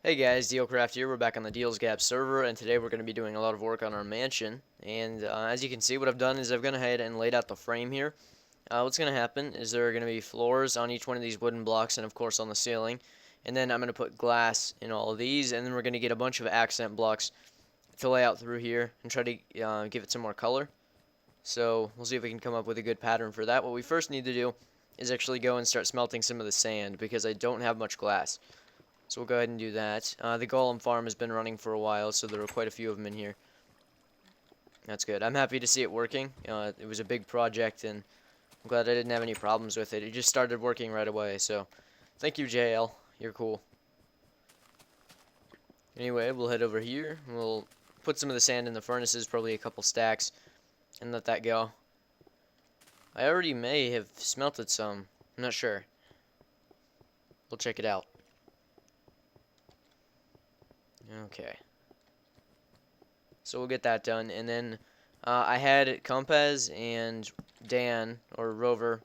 Hey guys, DiehlCraft here. We're back on the DiehlCraft server, and today we're going to be doing a lot of work on our mansion. And as you can see, what I've done is I've gone ahead and laid out the frame here. What's going to happen is there are going to be floors on each one of these wooden blocks, and of course on the ceiling. And then I'm going to put glass in all of these, and then we're going to get a bunch of accent blocks to lay out through here and try to give it some more color. So we'll see if we can come up with a good pattern for that. What we first need to do is actually go and start smelting some of the sand because I don't have much glass. So we'll go ahead and do that. The golem farm has been running for a while, so there are quite a few of them in here. That's good. I'm happy to see it working. It was a big project, and I'm glad I didn't have any problems with it. It just started working right away, so thank you, JL. You're cool. Anyway, we'll head over here. We'll put some of the sand in the furnaces, probably a couple stacks, and let that go. I already may have smelted some. I'm not sure. We'll check it out. Okay. So we'll get that done, and then I had Compaz and Dan, or Rover,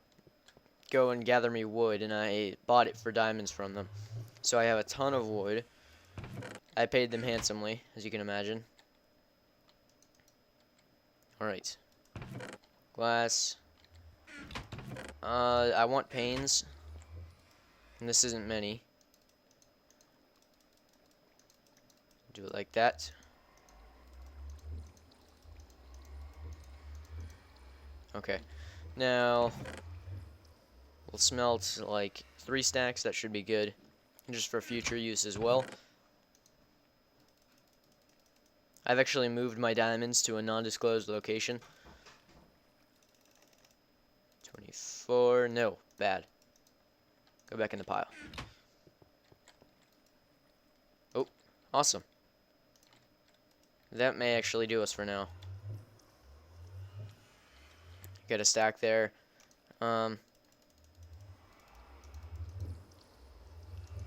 go and gather me wood, and I bought it for diamonds from them. So I have a ton of wood. I paid them handsomely, as you can imagine. Alright. Glass. I want panes. And this isn't many. Do it like that. Okay. Now, we'll smelt like 3 stacks. That should be good. Just for future use as well. I've actually moved my diamonds to a non-disclosed location. 24. No. Bad. Go back in the pile. Oh. Awesome. That may actually do us for now. Get a stack there. I'll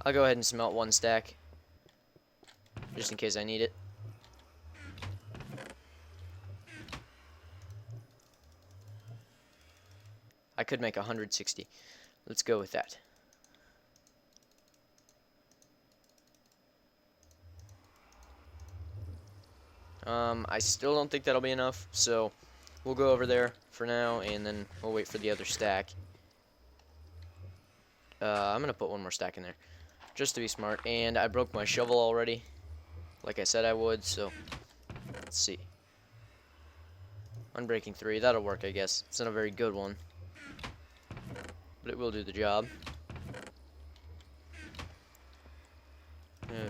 go ahead and smelt 1 stack. Just in case I need it. I could make 160. Let's go with that. I still don't think that'll be enough, so we'll go over there for now, and then we'll wait for the other stack. I'm gonna put 1 more stack in there, just to be smart. And I broke my shovel already, like I said I would, so let's see. Unbreaking 3, that'll work, I guess. It's not a very good one, but it will do the job.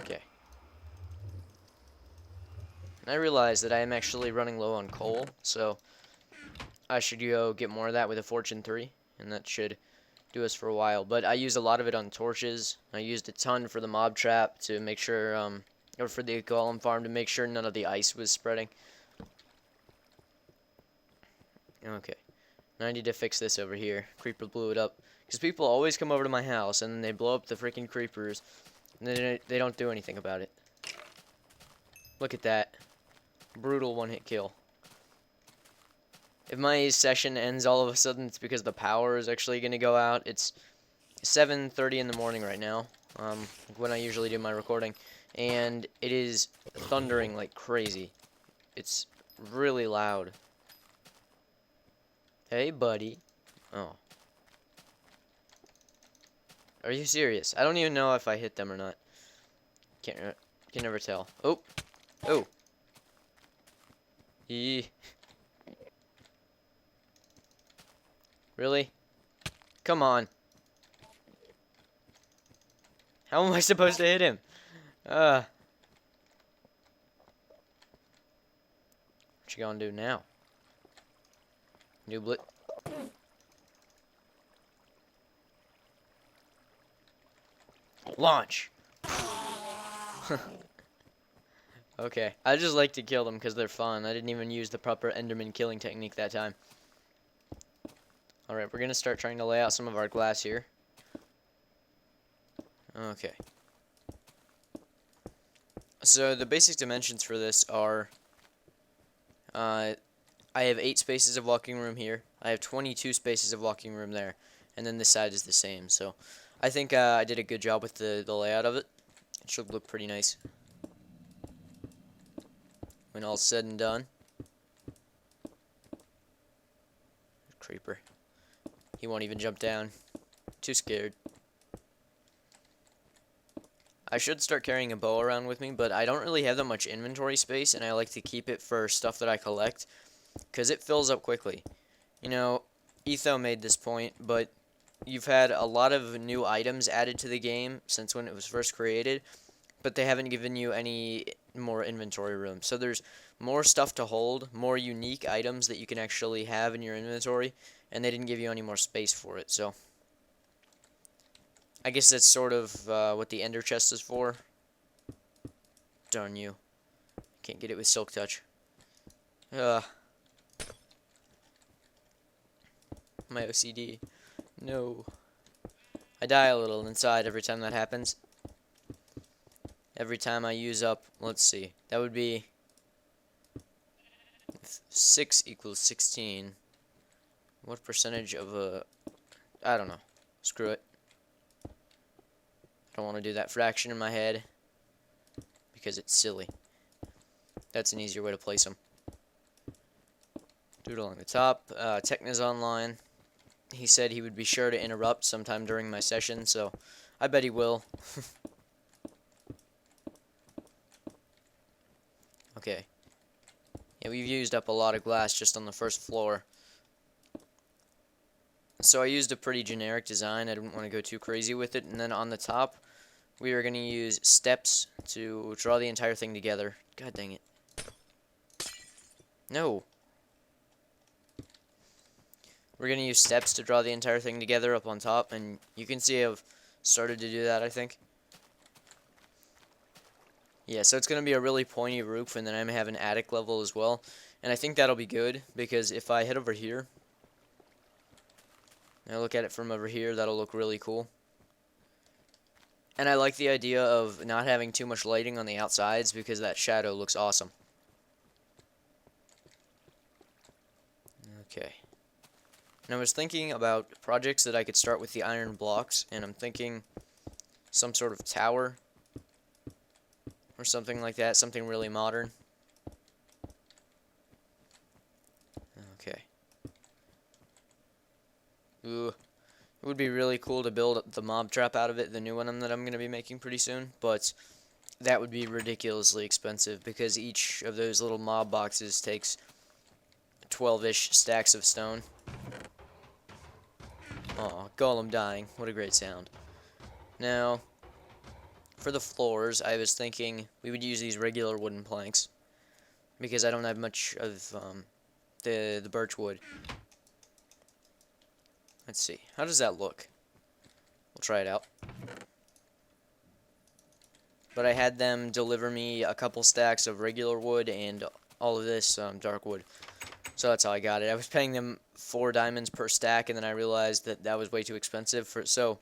Okay. I realize that I am actually running low on coal, so I should go get more of that with a Fortune 3, and that should do us for a while. But I used a lot of it on torches. I used a ton for the mob trap to make sure, or for the golem farm to make sure none of the ice was spreading. Okay. Now I need to fix this over here. Creeper blew it up. Because people always come over to my house, and then they blow up the freaking creepers, and then they don't do anything about it. Look at that. Brutal one-hit kill. If my session ends all of a sudden, it's because the power is actually going to go out. It's 7:30 in the morning right now, when I usually do my recording, and it is thundering like crazy. It's really loud. Hey, buddy. Oh. Are you serious? I don't even know if I hit them or not. Can never tell. Oh. Oh. Eee. Really? Come on. How am I supposed to hit him? What you gonna do now? New blit. Launch. Okay, I just like to kill them because they're fun. I didn't even use the proper Enderman killing technique that time. Alright, we're going to start trying to lay out some of our glass here. Okay. So the basic dimensions for this are, I have 8 spaces of walking room here. I have 22 spaces of walking room there. And then this side is the same. So I think I did a good job with the layout of it. It should look pretty nice when all's said and done. Creeper. He won't even jump down. Too scared. I should start carrying a bow around with me, but I don't really have that much inventory space, and I like to keep it for stuff that I collect, because it fills up quickly. You know, Etho made this point, but you've had a lot of new items added to the game since when it was first created, but they haven't given you any more inventory room. So there's more stuff to hold, more unique items that you can actually have in your inventory, and they didn't give you any more space for it, so I guess that's sort of what the ender chest is for. Darn you. Can't get it with silk touch. My OCD. No. I die a little inside every time that happens. Every time I use up, let's see, that would be 6 equals 16. What percentage of a, I don't know. Screw it. I don't want to do that fraction in my head because it's silly. That's an easier way to place them. Do it along the top. Techna's online. He said he would be sure to interrupt sometime during my session, so I bet he will. Okay. Yeah, we've used up a lot of glass just on the first floor. So I used a pretty generic design. I didn't want to go too crazy with it. And then on the top, we are going to use steps to draw the entire thing together. God dang it. No. We're going to use steps to draw the entire thing together up on top. And you can see I've started to do that, I think. Yeah, so it's going to be a really pointy roof, and then I'm going to have an attic level as well. And I think that'll be good, because if I head over here, and I look at it from over here, that'll look really cool. And I like the idea of not having too much lighting on the outsides, because that shadow looks awesome. Okay. And I was thinking about projects that I could start with the iron blocks, and I'm thinking some sort of tower or something like that, something really modern. Okay. Ooh. It would be really cool to build the mob trap out of it, the new one that I'm going to be making pretty soon, but that would be ridiculously expensive because each of those little mob boxes takes 12-ish stacks of stone. Aw, golem dying. What a great sound. Now, for the floors, I was thinking we would use these regular wooden planks because I don't have much of the birch wood. Let's see. How does that look? We'll try it out. But I had them deliver me a couple stacks of regular wood and all of this dark wood. So that's how I got it. I was paying them 4 diamonds per stack, and then I realized that that was way too expensive. So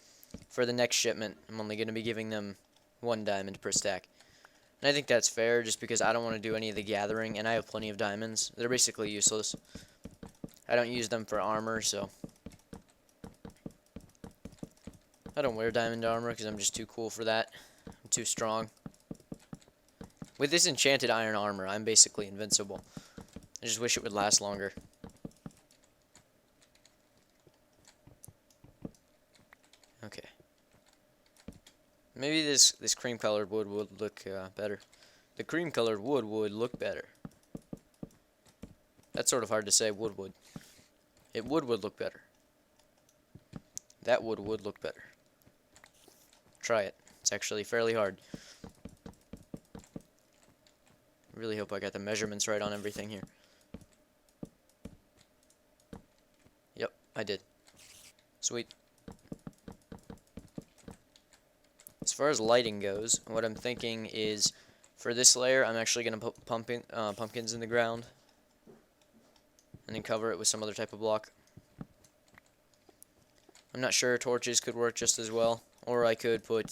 for the next shipment, I'm only going to be giving them 1 diamond per stack. And I think that's fair, just because I don't want to do any of the gathering, and I have plenty of diamonds. They're basically useless. I don't use them for armor, so I don't wear diamond armor because I'm just too cool for that. I'm too strong. With this enchanted iron armor, I'm basically invincible. I just wish it would last longer. Okay. Maybe this cream-colored wood would look better. The cream-colored wood would look better. That's sort of hard to say, wood. It would look better. That would look better. Try it. It's actually fairly hard. I really hope I got the measurements right on everything here. Yep, I did. Sweet. As far as lighting goes, what I'm thinking is, for this layer, I'm actually going to put pumpkins in the ground, and then cover it with some other type of block. I'm not sure torches could work just as well, or I could put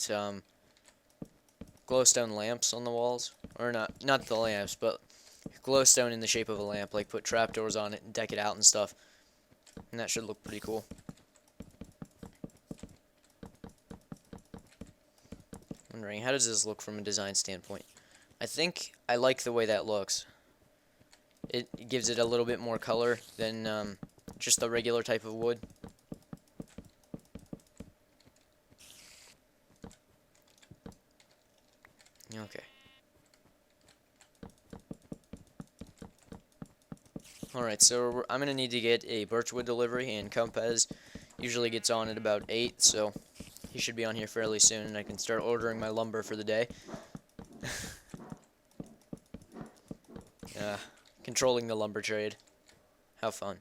glowstone lamps on the walls, or not the lamps, but glowstone in the shape of a lamp, like put trapdoors on it and deck it out and stuff, and that should look pretty cool. wondering, how does this look from a design standpoint? I think I like the way that looks. It gives it a little bit more color than just the regular type of wood. Okay. Alright, so I'm going to need to get a birchwood delivery, and Compez usually gets on at about 8, so he should be on here fairly soon, and I can start ordering my lumber for the day. Controlling the lumber trade. How fun.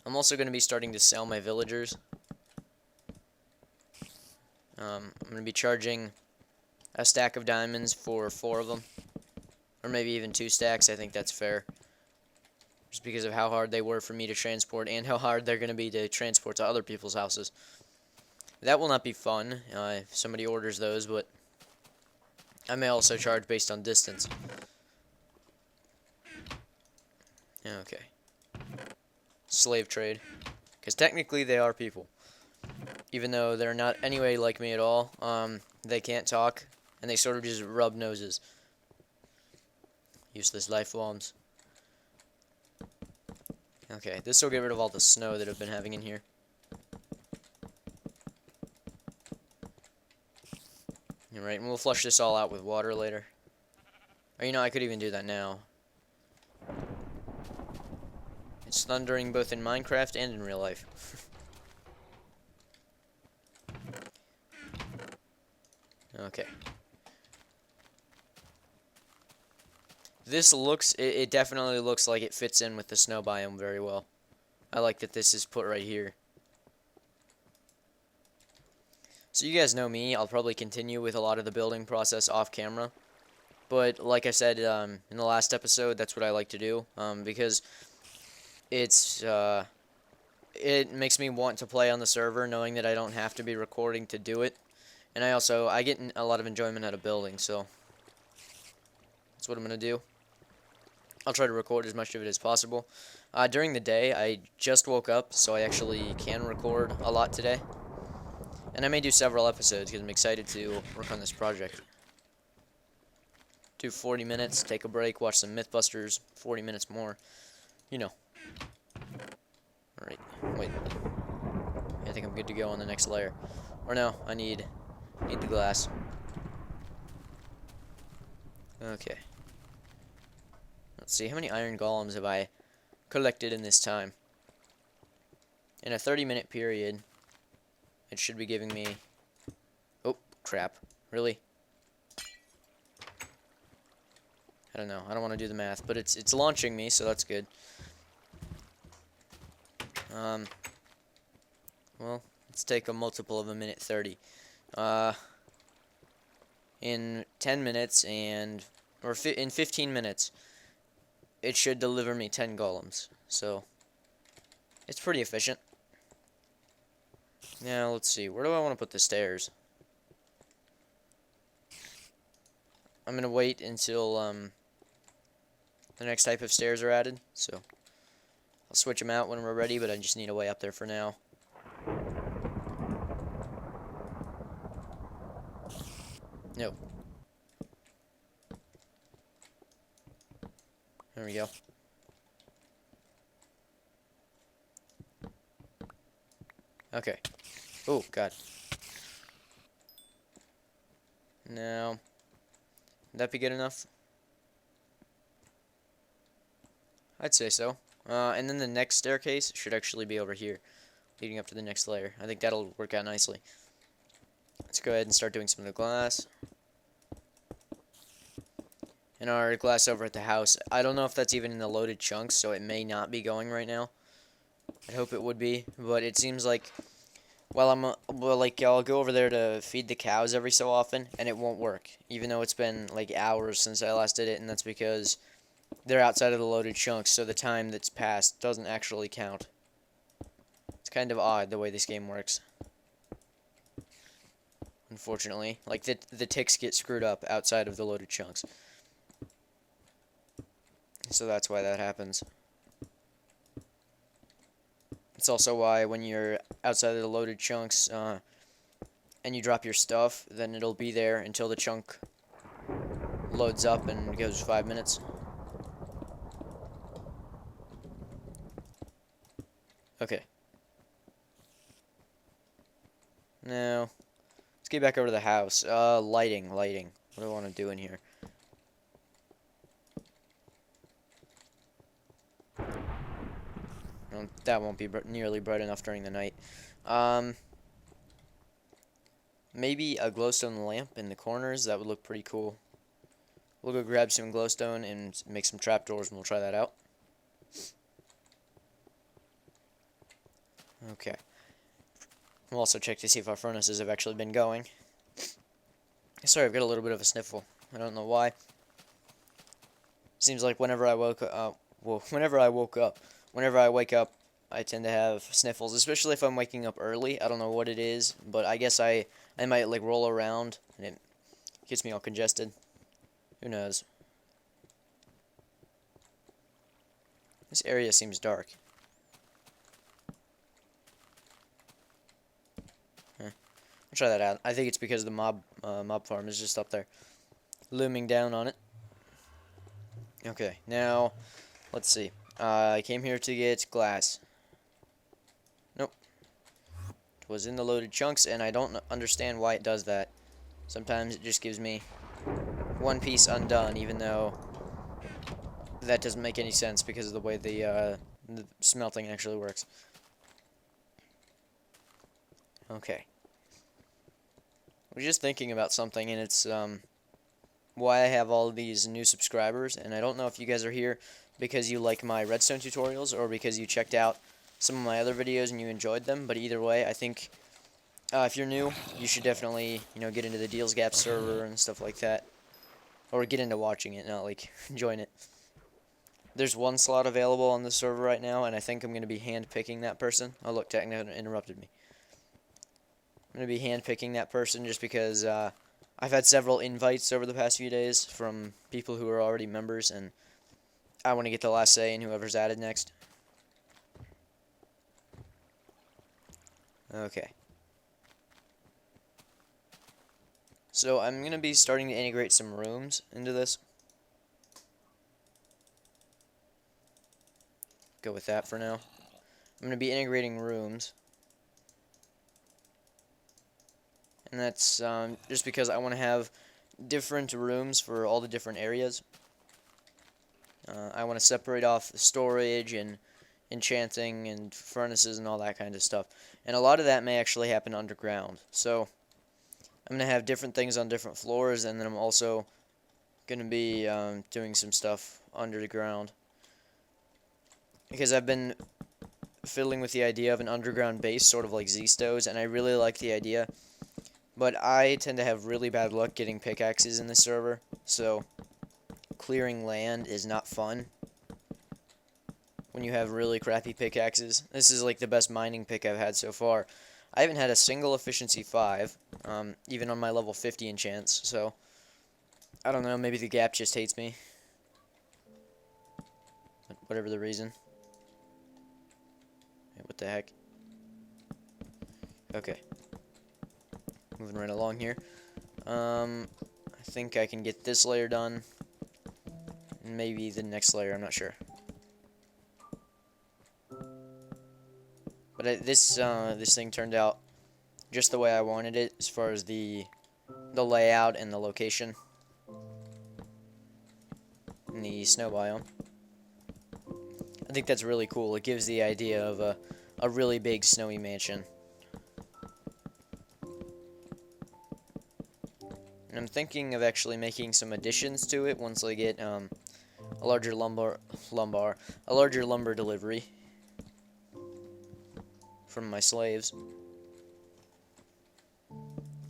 I'm also going to be starting to sell my villagers. I'm going to be charging a stack of diamonds for 4 of them. Or maybe even 2 stacks. I think that's fair. Just because of how hard they were for me to transport and how hard they're going to be to transport to other people's houses. That will not be fun if somebody orders those, but I may also charge based on distance. Okay. Slave trade. Because technically they are people. Even though they're not anyway like me at all. They can't talk, and they sort of just rub noses. Useless life forms. Okay, this will get rid of all the snow that I've been having in here. Alright, and we'll flush this all out with water later. Or, you know, I could even do that now. It's thundering both in Minecraft and in real life. Okay. This looks, it definitely looks like it fits in with the snow biome very well. I like that this is put right here. So you guys know me, I'll probably continue with a lot of the building process off camera. But like I said in the last episode, that's what I like to do. Because it makes me want to play on the server knowing that I don't have to be recording to do it. And I get a lot of enjoyment out of building, so that's what I'm going to do. I'll try to record as much of it as possible. During the day, I just woke up, so I actually can record a lot today. And I may do several episodes because I'm excited to work on this project. Do 40 minutes, take a break, watch some Mythbusters, 40 minutes more. You know. Alright, wait. I think I'm good to go on the next layer. Or no, I need the glass. Okay. Let's see, how many iron golems have I collected in this time? In a 30-minute period, it should be giving me... Oh, crap. Really? I don't know. I don't want to do the math, but it's launching me, so that's good. Well, let's take a multiple of a minute 30. In 10 minutes in 15 minutes, it should deliver me 10 golems. So, it's pretty efficient. Now, let's see. Where do I want to put the stairs? I'm going to wait until the next type of stairs are added. So, I'll switch them out when we're ready, but I just need a way up there for now. Nope. There we go. Okay. Oh, God. Now, would that be good enough? I'd say so. And then the next staircase should actually be over here, leading up to the next layer. I think that'll work out nicely. Let's go ahead and start doing some of the glass. And our glass over at the house, I don't know if that's even in the loaded chunks, so it may not be going right now. I hope it would be, but it seems like, well, I'll go over there to feed the cows every so often, and it won't work, even though it's been like hours since I last did it, and that's because they're outside of the loaded chunks, so the time that's passed doesn't actually count. It's kind of odd the way this game works. Unfortunately, like the ticks get screwed up outside of the loaded chunks. So that's why that happens. It's also why when you're outside of the loaded chunks, and you drop your stuff, then it'll be there until the chunk loads up and goes 5 minutes. Okay. Now, let's get back over to the house. Lighting. What do I want to do in here? Well, that won't be nearly bright enough during the night. Maybe a glowstone lamp in the corners. That would look pretty cool. We'll go grab some glowstone and make some trapdoors, and we'll try that out. Okay. We'll also check to see if our furnaces have actually been going. Sorry, I've got a little bit of a sniffle. I don't know why. Seems like whenever I wake up, I tend to have sniffles, especially if I'm waking up early. I don't know what it is, but I guess I might like roll around and it gets me all congested. Who knows? This area seems dark. I'll try that out. I think it's because the mob farm is just up there, looming down on it. Okay, now let's see. I came here to get glass. Nope. It was in the loaded chunks, and I don't understand why it does that. Sometimes it just gives me one piece undone, even though that doesn't make any sense because of the way the smelting actually works. Okay. I was just thinking about something, and it's why I have all of these new subscribers, and I don't know if you guys are here because you like my redstone tutorials or because you checked out some of my other videos and you enjoyed them, but either way, I think if you're new, you should definitely, get into the DiehlCraft server and stuff like that, or get into watching it, not like join it. There's one slot available on the server right now, and I think I'm going to be hand-picking that person. Oh, look, Techno interrupted me. I'm going to be hand-picking that person just because I've had several invites over the past few days from people who are already members, and I want to get the last say in whoever's added next. Okay. So I'm going to be starting to integrate some rooms into this. Go with that for now. I'm going to be integrating rooms. And that's just because I want to have different rooms for all the different areas. I want to separate off the storage and enchanting and furnaces and all that kind of stuff. And a lot of that may actually happen underground. So I'm going to have different things on different floors, and then I'm also going to be doing some stuff under the ground. Because I've been fiddling with the idea of an underground base, sort of like Z-Stows, and I really like the idea. But I tend to have really bad luck getting pickaxes in this server, so clearing land is not fun when you have really crappy pickaxes. This is like the best mining pick I've had so far. I haven't had a single efficiency 5, even on my level 50 enchants, so I don't know, maybe the gap just hates me. Whatever the reason. What the heck? Okay. Moving right along here. I think I can get this layer done. Maybe the next layer, I'm not sure. But this thing turned out just the way I wanted it as far as the layout and the location in the snow biome. I think that's really cool. It gives the idea of a really big snowy mansion. And I'm thinking of actually making some additions to it once I get a larger lumber delivery from my slaves.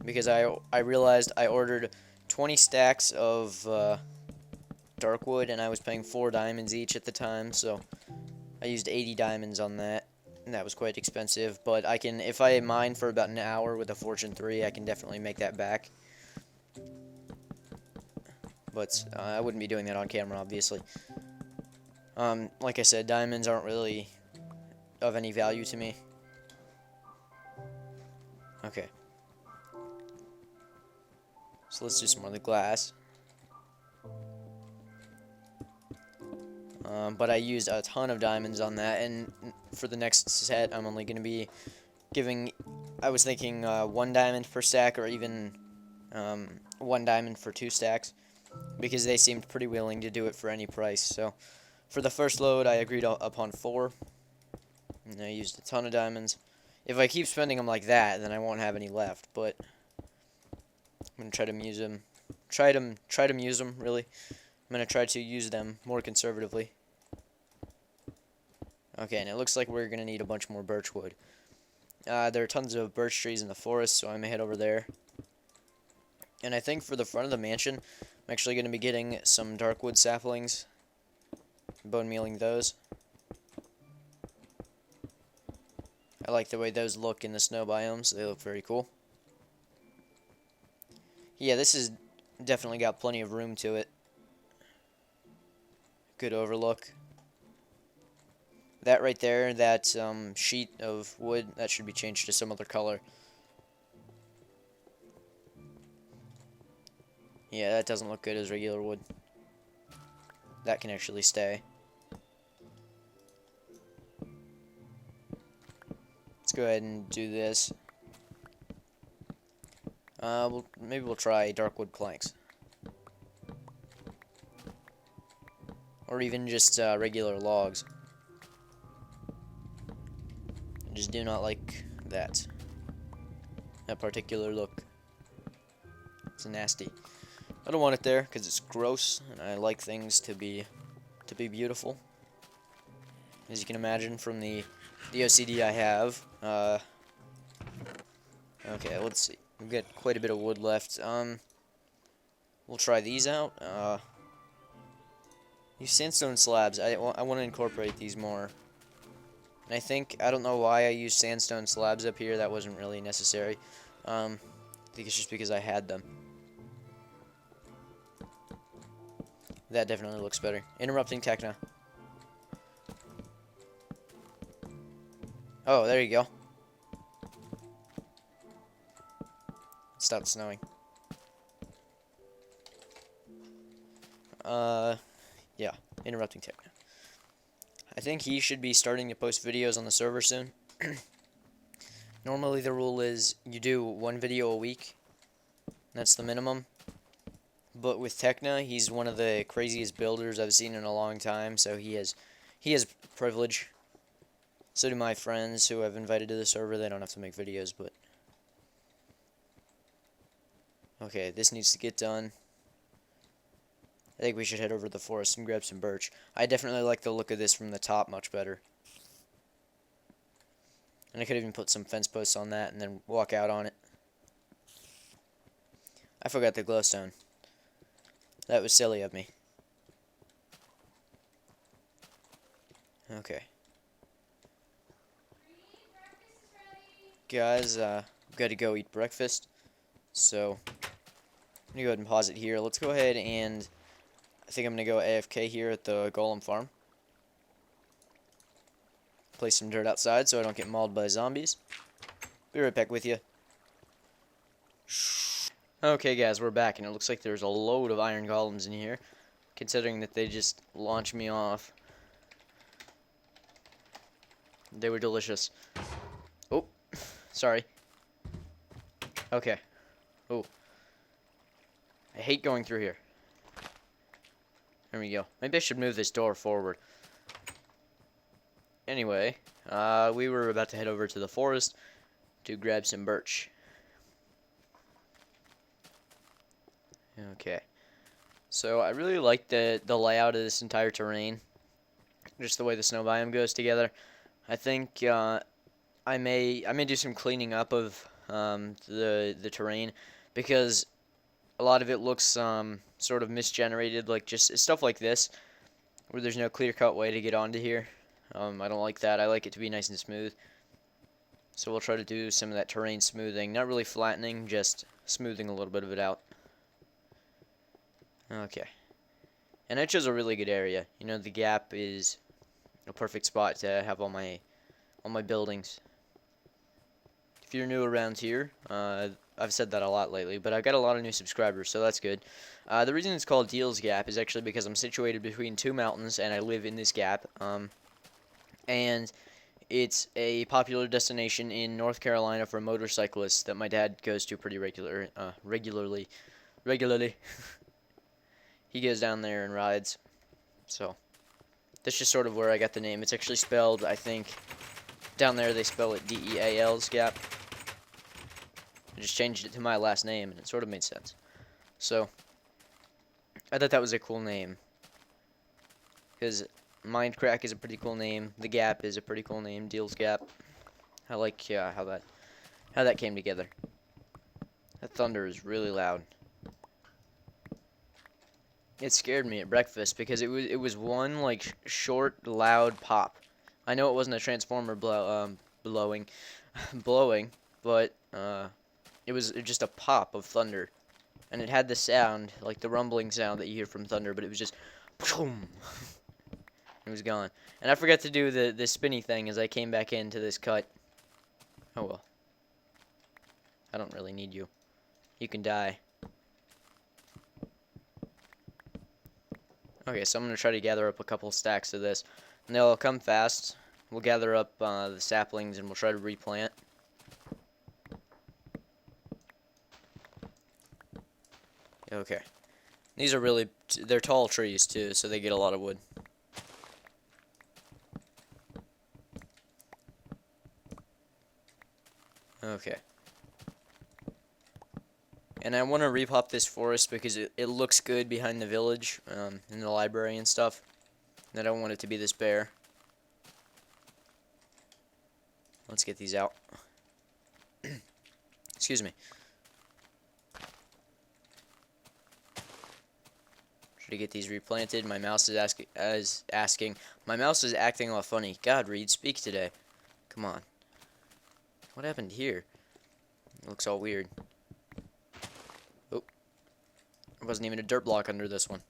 Because I realized I ordered 20 stacks of dark wood, and I was paying 4 diamonds each at the time, so I used 80 diamonds on that, and that was quite expensive. But I can, if I mine for about an hour with a Fortune 3, I can definitely make that back. But I wouldn't be doing that on camera, obviously. Like I said, diamonds aren't really of any value to me. Okay. So let's do some more of the glass. But I used a ton of diamonds on that, and for the next set, I'm only going to be giving, I was thinking 1 diamond per stack, or even 1 diamond for 2 stacks, because they seemed pretty willing to do it for any price. So for the first load, I agreed upon 4, and I used a ton of diamonds. If I keep spending them like that, then I won't have any left, but I'm going to try to use them. Try to use them, really. I'm going to try to use them more conservatively. Okay, and it looks like we're going to need a bunch more birch wood. There are tons of birch trees in the forest, so I'm going to head over there. And I think for the front of the mansion, I'm actually going to be getting some dark wood saplings. Bone mealing those. I like the way those look in the snow biomes. They look very cool. Yeah, this has definitely got plenty of room to it. Good overlook. That right there, that sheet of wood, that should be changed to some other color. Yeah, that doesn't look good as regular wood. That can actually stay. Let's go ahead and do this. Maybe we'll try dark wood planks. Or even just regular logs. I just do not like that particular look. It's nasty. I don't want it there because it's gross, and I like things to be beautiful. As you can imagine from the OCD I have. Okay, let's see. We've got quite a bit of wood left. We'll try these out. These sandstone slabs, I want to incorporate these more. And I don't know why I used sandstone slabs up here. That wasn't really necessary. I think it's just because I had them. That definitely looks better. Interrupting Techno. Oh, there you go. It stopped snowing. Yeah, interrupting Techno. I think he should be starting to post videos on the server soon. Normally the rule is you do 1 video a week. That's the minimum. But with Techna, he's one of the craziest builders I've seen in a long time, so he has privilege. So do my friends who I've invited to the server. They don't have to make videos, but okay, this needs to get done. I think we should head over to the forest and grab some birch. I definitely like the look of this from the top much better. And I could even put some fence posts on that and then walk out on it. I forgot the glowstone. That was silly of me. Okay. Guys, we've got to go eat breakfast. So, I'm going to go ahead and pause it here. Let's go ahead and I think I'm going to go AFK here at the golem farm. Place some dirt outside so I don't get mauled by zombies. Be right back with you. Okay guys, we're back, and it looks like there's a load of iron golems in here, considering that they just launched me off. They were delicious. Oh, sorry. Okay. Oh. I hate going through here. There we go. Maybe I should move this door forward. Anyway, we were about to head over to the forest to grab some birch. Okay. So I really like the layout of this entire terrain. Just the way the snow biome goes together. I think I may do some cleaning up of the terrain, because a lot of it looks sort of misgenerated, like just stuff like this, where there's no clear-cut way to get onto here. I don't like that. I like it to be nice and smooth. So we'll try to do some of that terrain smoothing. Not really flattening, just smoothing a little bit of it out. Okay. And I chose a really good area. You know, the gap is a perfect spot to have all my buildings. If you're new around here, I've said that a lot lately, but I've got a lot of new subscribers, so that's good. The reason it's called Diehl's Gap is actually because I'm situated between two mountains, and I live in this gap. And it's a popular destination in North Carolina for motorcyclists that my dad goes to pretty regularly. He goes down there and rides. So that's just sort of where I got the name. It's actually spelled, I think, down there they spell it D-E-A-L's Gap. I just changed it to my last name, and it sort of made sense. So I thought that was a cool name, because Mindcrack is a pretty cool name. The Gap is a pretty cool name. Diehl's Gap. I like how that came together. That thunder is really loud. It scared me at breakfast because it was one like short, loud pop. I know it wasn't a transformer blowing, but it was just a pop of thunder, and it had the sound like the rumbling sound that you hear from thunder, but it was just boom. It was gone. And I forgot to do the spinny thing as I came back into this cut. Oh well. I don't really need you. You can die. Okay, so I'm going to try to gather up a couple stacks of this. And they'll come fast. We'll gather up the saplings and we'll try to replant. Okay. These are they're tall trees too, so they get a lot of wood. Okay. And I want to repop this forest because it looks good behind the village, in the library and stuff. And I don't want it to be this bare. Let's get these out. Excuse me. Try to get these replanted. My mouse is asking. My mouse is acting all funny. God, Reed, speak today. Come on. What happened here? It looks all weird. Oh. There wasn't even a dirt block under this one.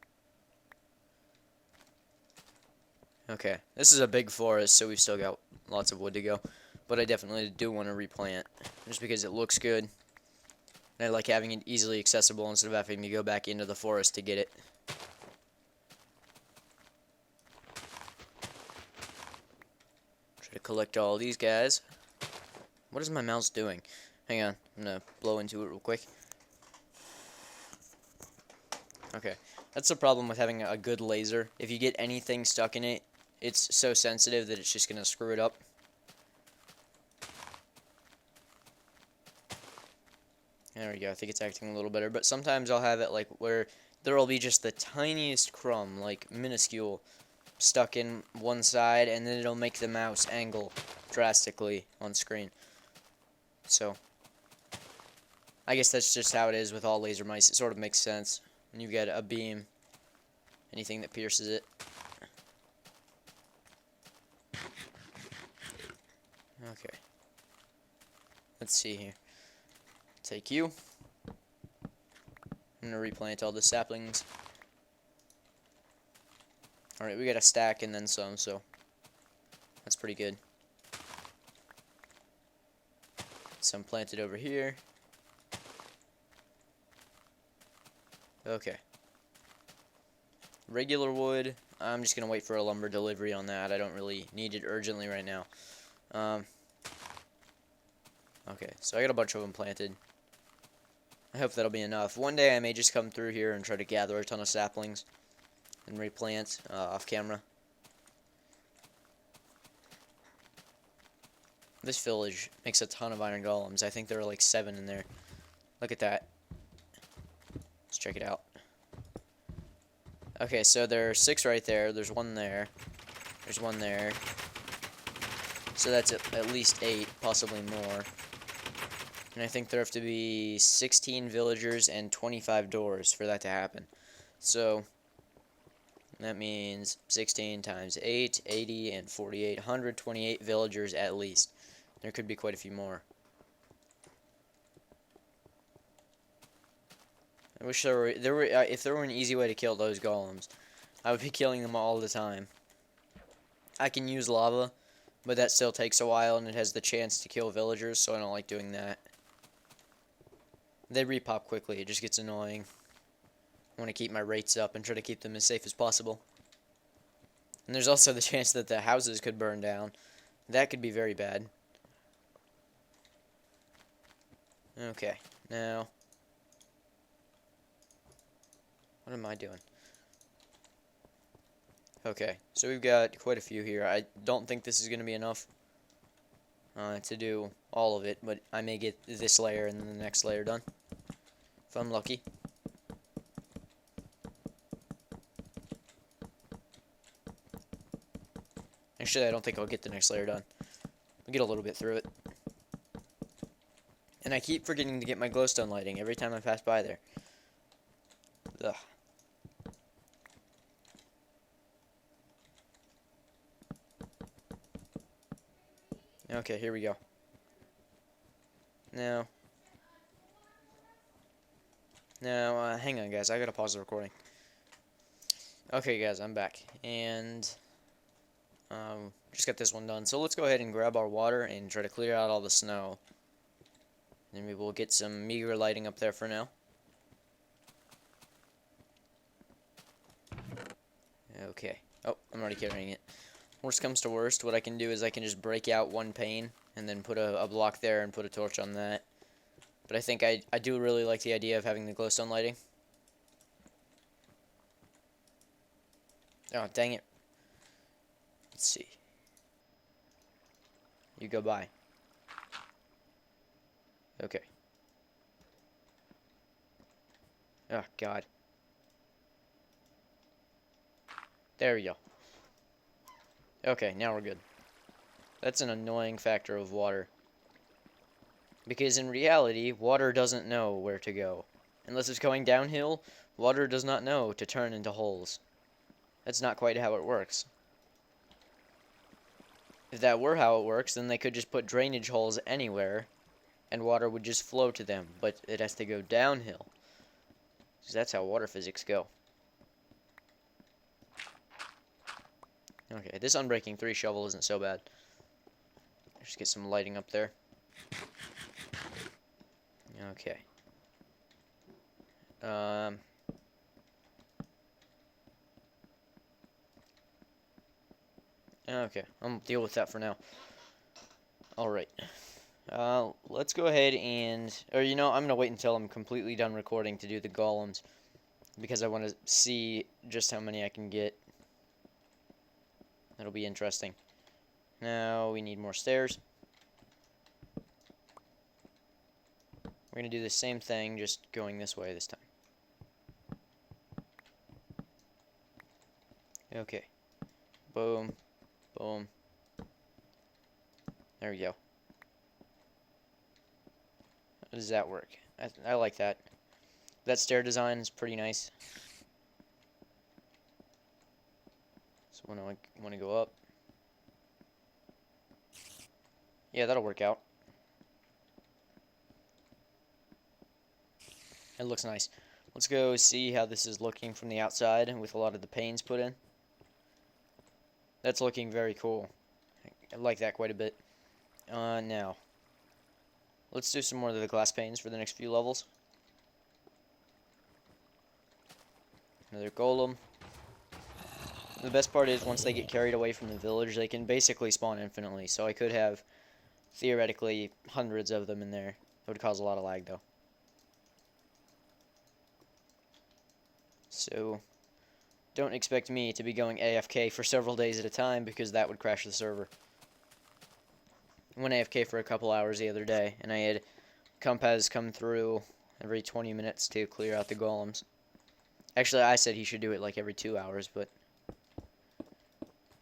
Okay. This is a big forest, so we've still got lots of wood to go. But I definitely do want to replant. Just because it looks good. And I like having it easily accessible instead of having to go back into the forest to get it. Try to collect all these guys. What is my mouse doing? Hang on, I'm gonna blow into it real quick. Okay, that's the problem with having a good laser. If you get anything stuck in it, it's so sensitive that it's just gonna screw it up. There we go, I think it's acting a little better, but sometimes I'll have it like where there'll be just the tiniest crumb, like minuscule, stuck in one side, and then it'll make the mouse angle drastically on screen. So, I guess that's just how it is with all laser mice. It sort of makes sense when you've got a beam, anything that pierces it. Okay. Let's see here. Take you. I'm gonna replant all the saplings. Alright, we got a stack and then some, so that's pretty good. Some planted over here. Okay. Regular wood. I'm just gonna wait for a lumber delivery on that. I don't really need it urgently right now. Okay, so I got a bunch of them planted. I hope that'll be enough. One day I may just come through here and try to gather a ton of saplings and replant off camera. This village makes a ton of iron golems. I think there are like 7 in there. Look at that. Let's check it out. Okay, so there are 6 right there. There's 1 there. There's 1 there. So that's at least 8, possibly more. And I think there have to be 16 villagers and 25 doors for that to happen. So that means 16 times 8, 80, and 48, 128 villagers at least. There could be quite a few more. I wish there were if there were an easy way to kill those golems, I would be killing them all the time. I can use lava, but that still takes a while and it has the chance to kill villagers, so I don't like doing that. They repop quickly. It just gets annoying. I want to keep my rates up and try to keep them as safe as possible. And there's also the chance that the houses could burn down. That could be very bad. Okay, now... what am I doing? Okay, so we've got quite a few here. I don't think this is going to be enough to do all of it, but I may get this layer and then the next layer done, if I'm lucky. Actually, I don't think I'll get the next layer done. I'll get a little bit through it. And I keep forgetting to get my glowstone lighting every time I pass by there. Ugh. Okay, here we go. Now, hang on, guys. I gotta pause the recording. Okay, guys, I'm back, and just got this one done. So let's go ahead and grab our water and try to clear out all the snow. Then we will get some meager lighting up there for now. Okay. Oh, I'm already carrying it. Worst comes to worst, what I can do is I can just break out one pane and then put a block there and put a torch on that. But I think I do really like the idea of having the glowstone lighting. Oh, dang it. Let's see. You go by. Okay. Oh, God. There we go. Okay, now we're good. That's an annoying factor of water. Because in reality, water doesn't know where to go. Unless it's going downhill, water does not know to turn into holes. That's not quite how it works. If that were how it works, then they could just put drainage holes anywhere, and water would just flow to them, but it has to go downhill. Because that's how water physics go. Okay, this Unbreaking 3 shovel isn't so bad. Just get some lighting up there. Okay. Okay, I'll deal with that for now. Alright. Let's go ahead and... or, you know, I'm going to wait until I'm completely done recording to do the golems. Because I want to see just how many I can get. That'll be interesting. Now, we need more stairs. We're going to do the same thing, just going this way this time. Okay. Boom. Boom. There we go. How does that work? I like that. That stair design is pretty nice. So when I want to go up. Yeah, that'll work out. It looks nice. Let's go see how this is looking from the outside with a lot of the panes put in. That's looking very cool. I like that quite a bit. Now, let's do some more of the glass panes for the next few levels. Another golem. The best part is once they get carried away from the village, they can basically spawn infinitely. So I could have, theoretically, hundreds of them in there. It would cause a lot of lag, though. So, don't expect me to be going AFK for several days at a time because that would crash the server. I went AFK for a couple hours the other day, and I had Compass come through every 20 minutes to clear out the golems. Actually, I said he should do it like every 2 hours, but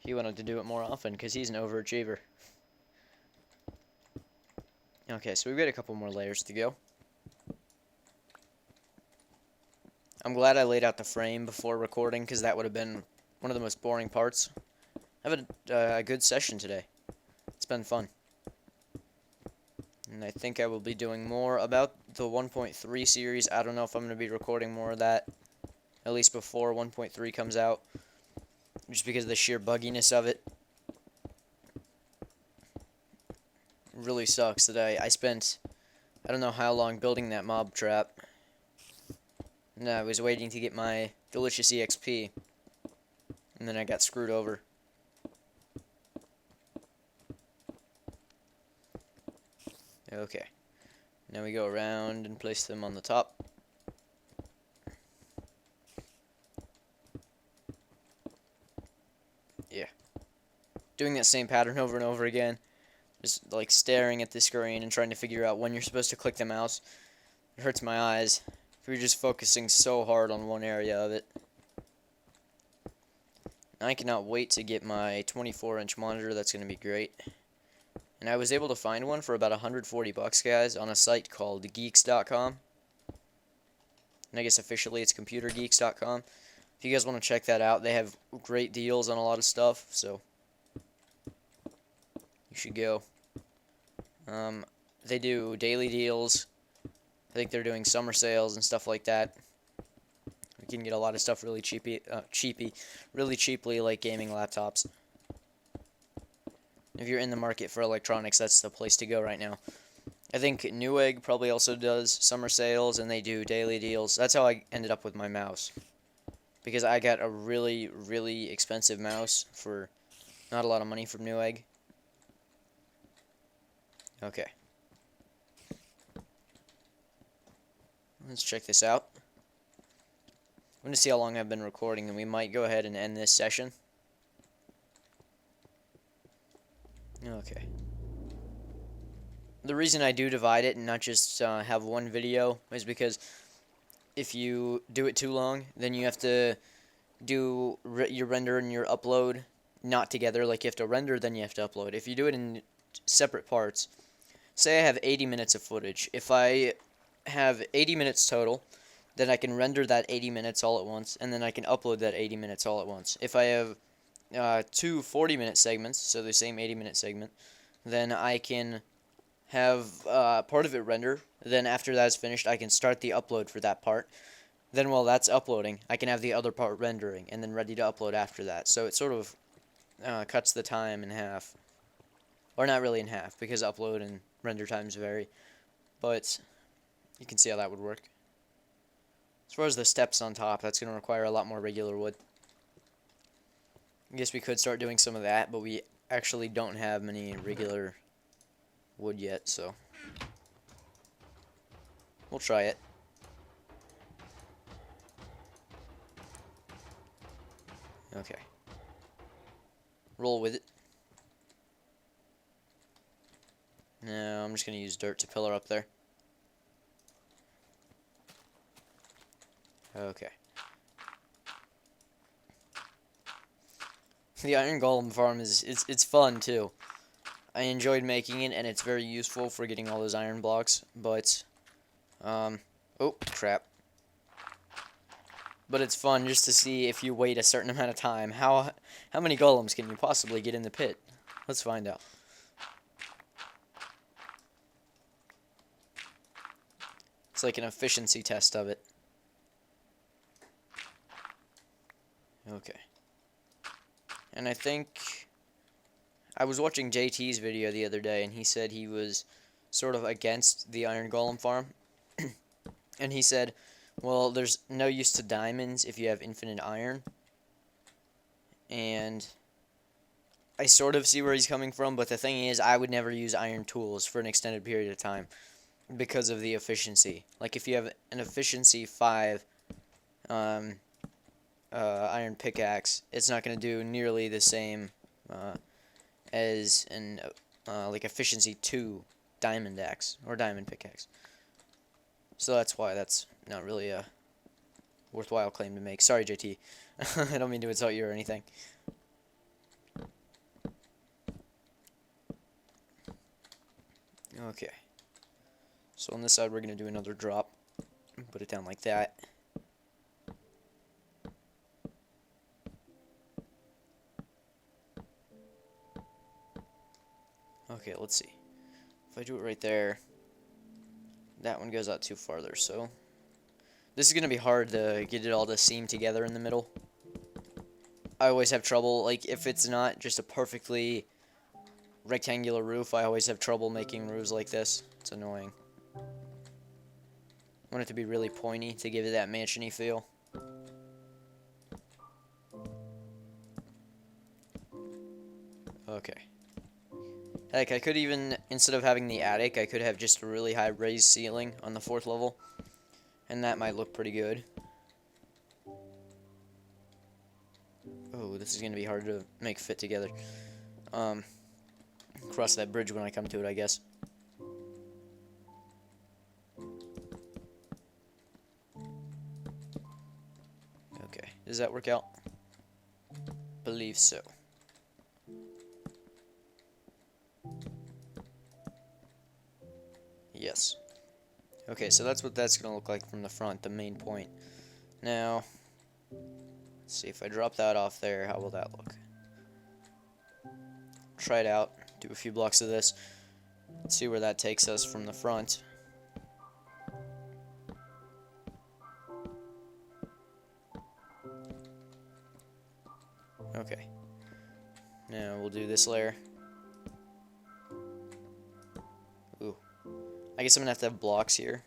he wanted to do it more often because he's an overachiever. Okay, so we've got a couple more layers to go. I'm glad I laid out the frame before recording because that would have been one of the most boring parts. I've had a good session today. It's been fun. And I think I will be doing more about the 1.3 series. I don't know if I'm going to be recording more of that, at least before 1.3 comes out, just because of the sheer bugginess of it. It really sucks that I spent I don't know how long building that mob trap. No, I was waiting to get my delicious EXP. And then I got screwed over. Okay. Now we go around and place them on the top. Yeah. Doing that same pattern over and over again. Just like staring at the screen and trying to figure out when you're supposed to click the mouse. It hurts my eyes if you're just focusing so hard on one area of it. I cannot wait to get my 24-inch monitor. That's going to be great. And I was able to find one for about 140 bucks, guys, on a site called geeks.com. And I guess officially it's computergeeks.com. If you guys want to check that out, they have great deals on a lot of stuff, so you should go. They do daily deals. I think they're doing summer sales and stuff like that. You can get a lot of stuff really really cheaply, like gaming laptops. If you're in the market for electronics, that's the place to go right now. I think Newegg probably also does summer sales, and they do daily deals. That's how I ended up with my mouse. Because I got a really, really expensive mouse for not a lot of money from Newegg. Okay. Let's check this out. I'm going to see how long I've been recording, and we might go ahead and end this session. Okay. The reason I do divide it and not just have one video is because if you do it too long, then you have to do your render and your upload not together. Like, you have to render, then you have to upload. If you do it in separate parts, say I have 80 minutes of footage. If I have 80 minutes total, then I can render that 80 minutes all at once, and then I can upload that 80 minutes all at once. If I have two 40-minute segments, so the same 80-minute segment, then I can have part of it render. Then after that's finished, I can start the upload for that part. Then while that's uploading, I can have the other part rendering, and then ready to upload after that. So it sort of cuts the time in half. Or not really in half, because upload and render times vary. But you can see how that would work. As far as the steps on top, that's going to require a lot more regular wood. I guess we could start doing some of that, but we actually don't have many regular wood yet, so we'll try it. Okay. Roll with it. No, I'm just going to use dirt to pillar up there. Okay. The iron golem farm it's fun too. I enjoyed making it, and it's very useful for getting all those iron blocks, but oh crap. But it's fun just to see if you wait a certain amount of time. How many golems can you possibly get in the pit? Let's find out. It's like an efficiency test of it. Okay. And I think I was watching JT's video the other day, and he said he was sort of against the iron golem farm. And he said, well, there's no use to diamonds if you have infinite iron. And I sort of see where he's coming from, but the thing is, I would never use iron tools for an extended period of time because of the efficiency. Like, if you have an efficiency 5 iron pickaxe, it's not going to do nearly the same as an like efficiency 2 diamond axe or diamond pickaxe. So that's why that's not really a worthwhile claim to make. Sorry, JT. I don't mean to insult you or anything. Okay. So on this side, we're going to do another drop. Put it down like that. Okay, let's see. If I do it right there, that one goes out too farther, so this is going to be hard to get it all to seam together in the middle. I always have trouble, like, if it's not just a perfectly rectangular roof, I always have trouble making roofs like this. It's annoying. I want it to be really pointy to give it that mansion-y feel. Okay. Heck, I could even, instead of having the attic, I could have just a really high raised ceiling on the 4th level. And that might look pretty good. Oh, this is going to be hard to make fit together. Cross that bridge when I come to it, I guess. Okay, does that work out? Believe so. Yes. Okay, so that's what that's going to look like from the front, the main point. Now, let's see if I drop that off there, how will that look? Try it out, do a few blocks of this, see where that takes us from the front. Okay. Now we'll do this layer. Ooh. I guess I'm gonna have to have blocks here.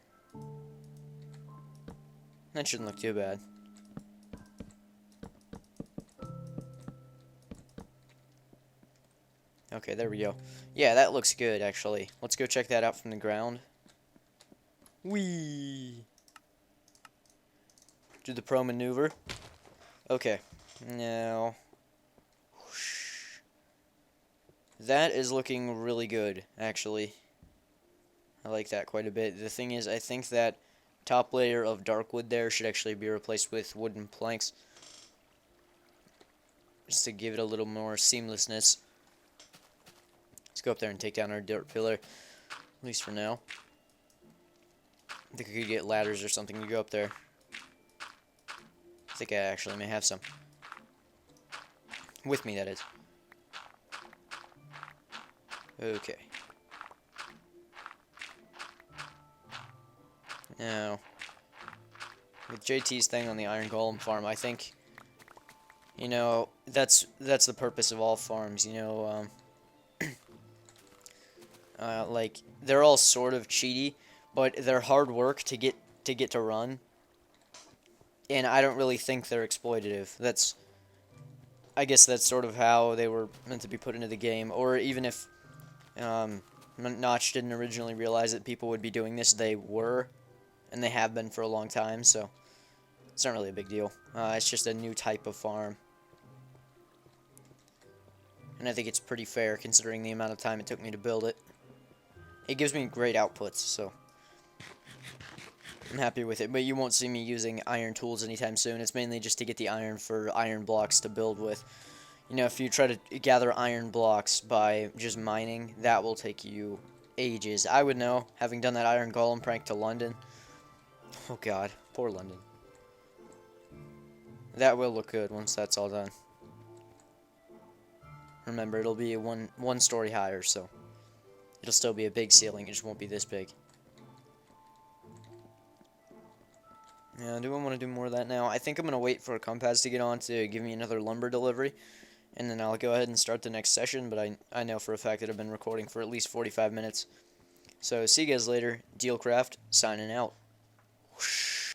That shouldn't look too bad. Okay, there we go. Yeah, that looks good, actually. Let's go check that out from the ground. Whee! Do the pro maneuver. Okay. Now... whoosh. That is looking really good, actually. I like that quite a bit. The thing is, I think that top layer of dark wood there should actually be replaced with wooden planks. Just to give it a little more seamlessness. Let's go up there and take down our dirt pillar. At least for now. I think I could get ladders or something to go up there. I think I actually may have some. With me, that is. Okay. Now, with JT's thing on the Iron Golem farm, I think, you know, that's the purpose of all farms, you know, like, they're all sort of cheaty, but they're hard work to get to run, and I don't really think they're exploitative. I guess that's sort of how they were meant to be put into the game, or even if, Notch didn't originally realize that people would be doing this, they were, and they have been for a long time, so it's not really a big deal. It's just a new type of farm. And I think it's pretty fair considering the amount of time it took me to build it. It gives me great outputs, so I'm happy with it. But you won't see me using iron tools anytime soon. It's mainly just to get the iron for iron blocks to build with. You know, if you try to gather iron blocks by just mining, that will take you ages. I would know, having done that iron golem prank to London. Oh god, poor London. That will look good once that's all done. Remember, it'll be one story higher, so it'll still be a big ceiling, it just won't be this big. Yeah, do I want to do more of that now? I think I'm going to wait for a compass to get on to give me another lumber delivery, and then I'll go ahead and start the next session, but I know for a fact that I've been recording for at least 45 minutes. So, see you guys later. DiehlCraft, signing out. Whoosh.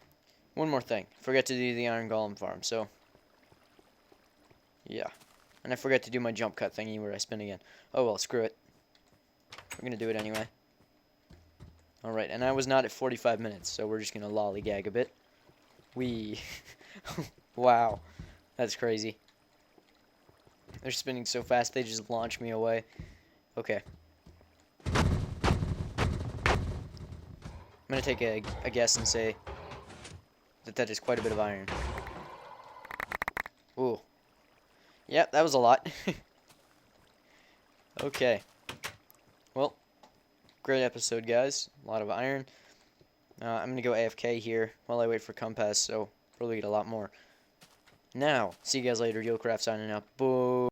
One more thing. Forgot to do the Iron Golem farm, so yeah. And I forgot to do my jump cut thingy where I spin again. Oh well, screw it. We're going to do it anyway. Alright, and I was not at 45 minutes, so we're just going to lollygag a bit. Wee. Wow. That's crazy. They're spinning so fast, they just launch me away. Okay. I'm going to take a guess and say that is quite a bit of iron. Ooh. Yep, that was a lot. Okay. Well, great episode, guys. A lot of iron. I'm going to go AFK here while I wait for compass, so probably get a lot more. Now, see you guys later. DiehlCraft signing out. Boom.